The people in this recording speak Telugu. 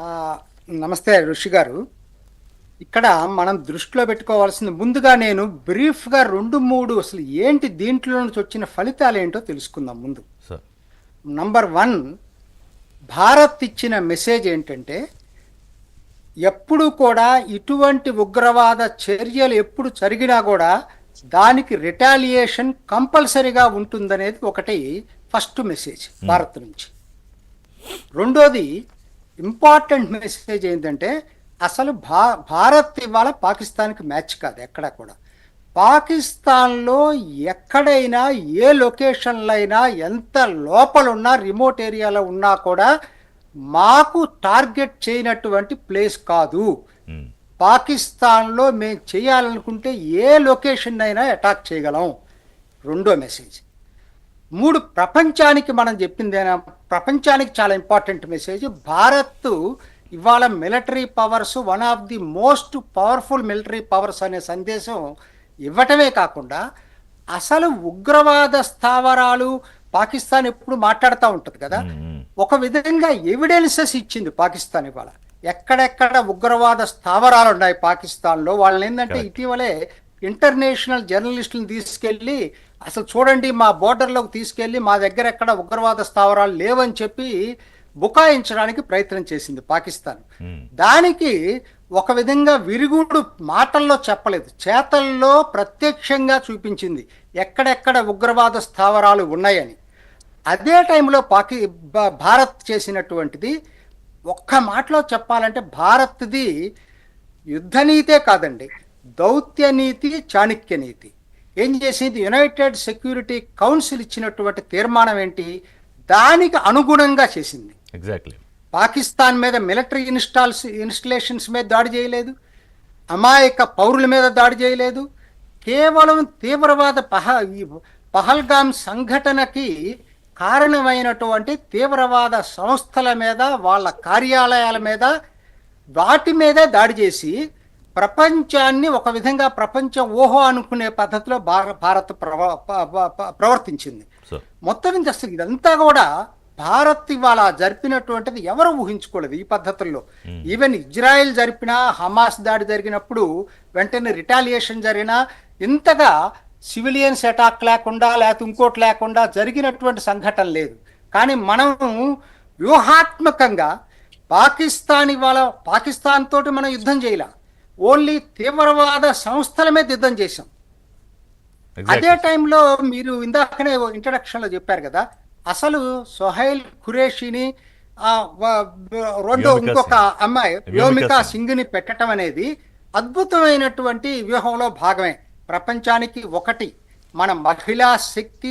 ఆ, నమస్తే ఋషి గారు. ఇక్కడ మనం దృష్టిలో పెట్టుకోవాల్సింది, ముందుగా నేను బ్రీఫ్గా రెండు మూడు అసలు ఏంటి దీంట్లో నుంచి వచ్చిన ఫలితాలు ఏంటో తెలుసుకుందాం ముందు. సార్. నంబర్ వన్, భారత్ ఇచ్చిన మెసేజ్ ఏంటంటే, ఎప్పుడు కూడా ఇటువంటి ఉగ్రవాద చర్యలు ఎప్పుడు జరిగినా కూడా దానికి రిటాలియేషన్ కంపల్సరీగా ఉంటుందనేది ఒకటి ఫస్ట్ మెసేజ్ భారత్ నుంచి. రెండోది ఇంపార్టెంట్ మెసేజ్ ఏంటంటే, అసలు భారత్ ఇవాళ పాకిస్తాన్కి మ్యాచ్ కాదు ఎక్కడా కూడా. పాకిస్తాన్లో ఎక్కడైనా ఏ లొకేషన్లో అయినా ఎంత లోపలున్నా రిమోట్ ఏరియాలో ఉన్నా కూడా మాకు టార్గెట్ చేయనటువంటి ప్లేస్ కాదు. పాకిస్తాన్లో మేము చేయాలనుకుంటే ఏ లొకేషన్ అయినా అటాక్ చేయగలం. రెండో మెసేజ్. మూడు, ప్రపంచానికి మనం చెప్పిందేనా, ప్రపంచానికి చాలా ఇంపార్టెంట్ మెసేజ్. భారత్ ఇవాళ military powers one of the most powerful military powers అనే సందేశం ఇవ్వటమే కాకుండా, అసలు ఉగ్రవాద స్థావరాలు పాకిస్తాన్ ఎప్పుడు మాట్లాడుతూ ఉంటుంది కదా, ఒక విధంగా ఎవిడెన్సెస్ ఇచ్చింది పాకిస్తాన్. ఇవాళ ఎక్కడెక్కడ ఉగ్రవాద స్థావరాలు ఉన్నాయి పాకిస్తాన్లో, వాళ్ళని ఏంటంటే ఇటీవలే ఇంటర్నేషనల్ జర్నలిస్టులను తీసుకెళ్ళి అసలు చూడండి మా బోర్డర్లోకి తీసుకెళ్ళి మా దగ్గర ఎక్కడ ఉగ్రవాద స్థావరాలు లేవని చెప్పి బుకాయించడానికి ప్రయత్నం చేసింది పాకిస్తాన్. దానికి ఒక విధంగా విరుగుడు మాటల్లో చెప్పలేదు, చేతల్లో ప్రత్యక్షంగా చూపించింది ఎక్కడెక్కడ ఉగ్రవాద స్థావరాలు ఉన్నాయని. అదే టైంలో భారత్ చేసినటువంటిది ఒక్క మాటలో చెప్పాలంటే, భారత్ది యుద్ధనీతే కాదండి, దౌత్య నీతి, చాణక్య నీతి. ఏం చేసింది, యునైటెడ్ సెక్యూరిటీ కౌన్సిల్ ఇచ్చినటువంటి తీర్మానం ఏంటి, దానికి అనుగుణంగా చేసింది. ఎగ్జాక్ట్లీ. పాకిస్తాన్ మీద మిలిటరీ ఇన్స్టలేషన్స్ మీద దాడి చేయలేదు, అమాయక పౌరుల మీద దాడి చేయలేదు, కేవలం తీవ్రవాద పహల్గామ్ సంఘటనకి కారణమైనటువంటి తీవ్రవాద సంస్థల మీద, వాళ్ళ కార్యాలయాల మీద, వాటి మీదే దాడి చేసి ప్రపంచాన్ని ఒక విధంగా ప్రపంచం ఓహో అనుకునే పద్ధతిలో భారత్ ప్రవర్తించింది. మొత్తం నుంచి అసలు ఇదంతా కూడా భారత్ ఇవాళ జరిపినటువంటిది ఎవరు ఊహించుకోలేదు ఈ పద్ధతుల్లో. ఈవెన్ ఇజ్రాయెల్ జరిపినా, హమాస్ దాడి జరిగినప్పుడు వెంటనే రిటాలియేషన్ జరిగినా, ఇంతగా సివిలియన్స్ అటాక్ లేకుండా లేకపోతే ఇంకోటి లేకుండా జరిగినటువంటి సంఘటన లేదు. కానీ మనం వ్యూహాత్మకంగా పాకిస్తాన్ తోటి మనం యుద్ధం చేయలే, ఓన్లీ తీవ్రవాద సంస్థల మీద యుద్ధం చేశాం. అదే టైంలో మీరు ఇందాకనే ఇంట్రడక్షన్లో చెప్పారు కదా, అసలు సోహైల్ ఖురేషిని ఇంకొక అమ్మాయి వ్యోమికా సింగ్ని పెట్టడం అనేది అద్భుతమైనటువంటి వ్యూహంలో భాగమే. ప్రపంచానికి ఒకటి మన మహిళా శక్తి